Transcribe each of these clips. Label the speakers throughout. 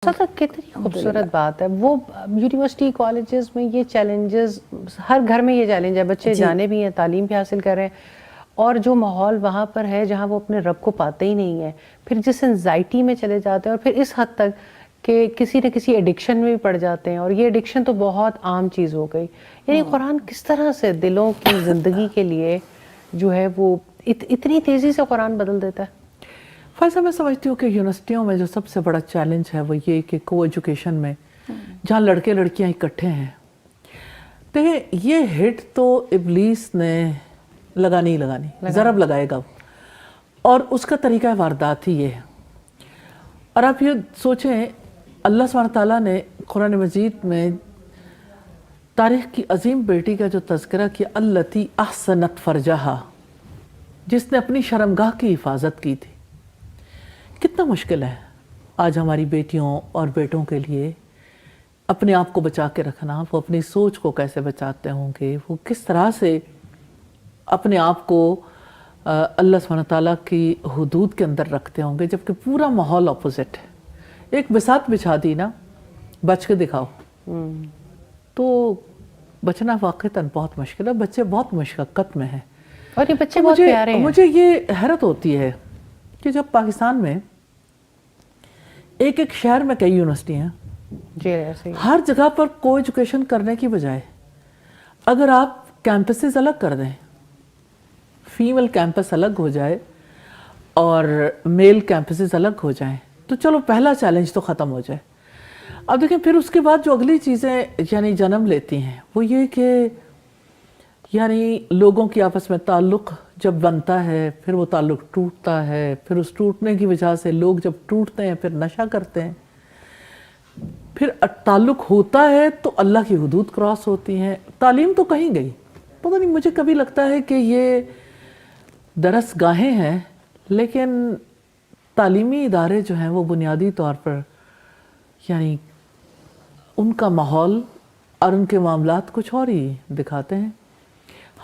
Speaker 1: کتنی خوبصورت بات ہے وہ یونیورسٹی کالجز میں یہ چیلنجز ہر گھر میں یہ چیلنج ہے بچے جانے بھی ہیں تعلیم بھی حاصل کر رہے ہیں اور جو ماحول وہاں پر ہے جہاں وہ اپنے رب کو پاتے ہی نہیں ہیں پھر جس انزائٹی میں چلے جاتے ہیں اور پھر اس حد تک کہ کسی نہ کسی ایڈکشن میں بھی پڑ جاتے ہیں اور یہ ایڈکشن تو بہت عام چیز ہو گئی یعنی قرآن کس طرح سے دلوں کی زندگی کے لیے جو ہے وہ اتنی تیزی سے قرآن بدل دیتا ہے.
Speaker 2: فیصلہ میں سمجھتی ہوں کہ یونیورسٹیوں میں جو سب سے بڑا چیلنج ہے وہ یہ کہ کو ایجوکیشن میں جہاں لڑکے لڑکیاں اکٹھے ہیں دیکھیں یہ ہٹ تو ابلیس نے لگانی ضرب لگائے گا اور اس کا طریقہ واردات ہی یہ ہے. اور آپ یہ سوچیں اللہ سبحانہ تعالیٰ نے قرآن مجید میں تاریخ کی عظیم بیٹی کا جو تذکرہ کیا التی احسنت فرجہا جس نے اپنی شرمگاہ کی حفاظت کی تھی. کتنا مشکل ہے آج ہماری بیٹیوں اور بیٹوں کے لیے اپنے آپ کو بچا کے رکھنا. وہ اپنی سوچ کو کیسے بچاتے ہوں گے وہ کس طرح سے اپنے آپ کو اللہ سبحانہ تعالیٰ کی حدود کے اندر رکھتے ہوں گے جبکہ پورا ماحول اپوزٹ ہے. ایک بساط بچھا دی نا بچ کے دکھاؤ تو بچنا واقعتاً بہت مشکل ہے. بچے بہت مشقت میں ہیں
Speaker 1: اور یہ بچے بہت پیارے ہیں.
Speaker 2: مجھے یہ حیرت ہوتی ہے کہ جب پاکستان میں ایک شہر میں کئی یونیورسٹی ہیں ہر جگہ پر کو ایجوکیشن کرنے کی بجائے اگر آپ کیمپسز الگ کر دیں فیمیل کیمپس الگ ہو جائے اور میل کیمپسز الگ ہو جائیں تو چلو پہلا چیلنج تو ختم ہو جائے. اب دیکھیں پھر اس کے بعد جو اگلی چیزیں یعنی جنم لیتی ہیں وہ یہ کہ یعنی لوگوں کی آپس میں تعلق جب بنتا ہے پھر وہ تعلق ٹوٹتا ہے پھر اس ٹوٹنے کی وجہ سے لوگ جب ٹوٹتے ہیں پھر نشہ کرتے ہیں پھر تعلق ہوتا ہے تو اللہ کی حدود کراس ہوتی ہیں. تعلیم تو کہیں گئی پتہ نہیں مجھے کبھی لگتا ہے کہ یہ درس گاہیں ہیں لیکن تعلیمی ادارے جو ہیں وہ بنیادی طور پر یعنی ان کا ماحول اور ان کے معاملات کچھ اور ہی دکھاتے ہیں.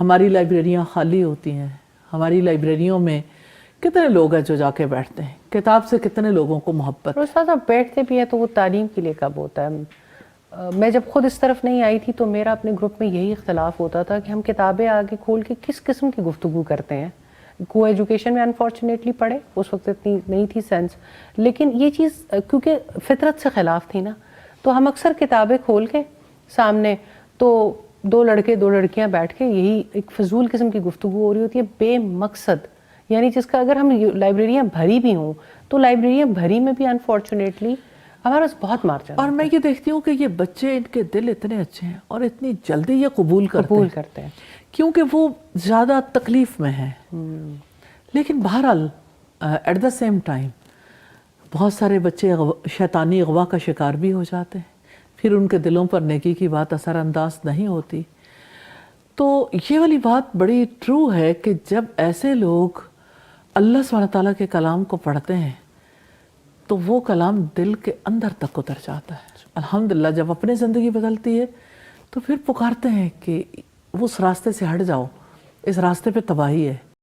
Speaker 2: ہماری لائبریریاں خالی ہوتی ہیں ہماری لائبریریوں میں کتنے لوگ ہیں جو جا کے بیٹھتے ہیں کتاب سے کتنے لوگوں کو محبت
Speaker 1: استاد آپ بیٹھتے بھی ہیں تو وہ تعلیم کے لیے کب ہوتا ہے. میں جب خود اس طرف نہیں آئی تھی تو میرا اپنے گروپ میں یہی اختلاف ہوتا تھا کہ ہم کتابیں آگے کھول کے کس قسم کی گفتگو کرتے ہیں. کو ایجوکیشن میں انفارچونیٹلی پڑھے اس وقت اتنی نہیں تھی سینس لیکن یہ چیز کیونکہ فطرت سے خلاف تھی نا تو ہم اکثر کتابیں کھول کے سامنے تو دو لڑکے دو لڑکیاں بیٹھ کے یہی ایک فضول قسم کی گفتگو ہو رہی ہوتی ہے بے مقصد یعنی جس کا اگر ہم لائبریریاں بھری بھی ہوں تو لائبریریاں بھری میں بھی انفارچونیٹلی ہمارا بہت مار جاتا ہے.
Speaker 2: اور میں یہ دیکھتی ہوں کہ یہ بچے ان کے دل اتنے اچھے ہیں اور اتنی جلدی یہ قبول کرتے ہیں کیونکہ وہ زیادہ تکلیف میں ہیں لیکن بہرحال ایٹ دا سیم ٹائم بہت سارے بچے شیطانی اغوا کا شکار بھی ہو جاتے ہیں پھر ان کے دلوں پر نیکی کی بات اثر انداز نہیں ہوتی. تو یہ والی بات بڑی ٹرو ہے کہ جب ایسے لوگ اللہ سبحانہ تعالیٰ کے کلام کو پڑھتے ہیں تو وہ کلام دل کے اندر تک اتر جاتا ہے. الحمدللہ جب اپنی زندگی بدلتی ہے تو پھر پکارتے ہیں کہ وہ اس راستے سے ہٹ جاؤ اس راستے پہ تباہی ہے.